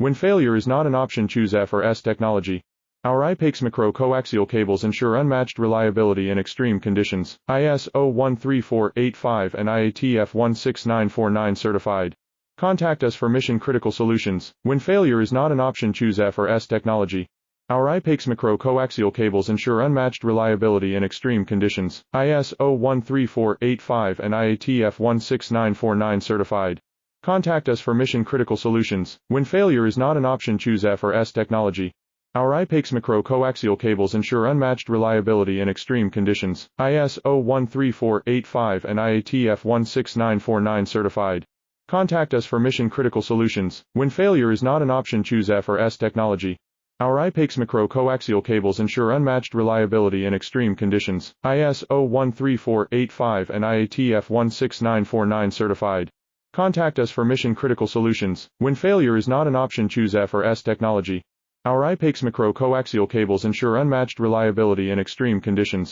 When failure is not an option, choose F or S technology. Our IPAX coaxial cables ensure unmatched reliability in extreme conditions. ISO 13485 and IATF 16949 certified. Contact us for mission-critical solutions. When failure is not an option, choose F or S technology. Our IPAX coaxial cables ensure unmatched reliability in extreme conditions. ISO 13485 and IATF 16949 certified. Contact us for mission-critical solutions. When failure is not an option, choose F or S technology. Our IPAX coaxial cables ensure unmatched reliability in extreme conditions. ISO 13485 and IATF 16949 certified. Contact us for mission-critical solutions. When failure is not an option, choose F or S technology. Our IPAX coaxial cables ensure unmatched reliability in extreme conditions. ISO 13485 and IATF 16949 certified. Contact us for mission-critical solutions. When failure is not an option, choose F or S technology. Our IPAX coaxial cables ensure unmatched reliability in extreme conditions.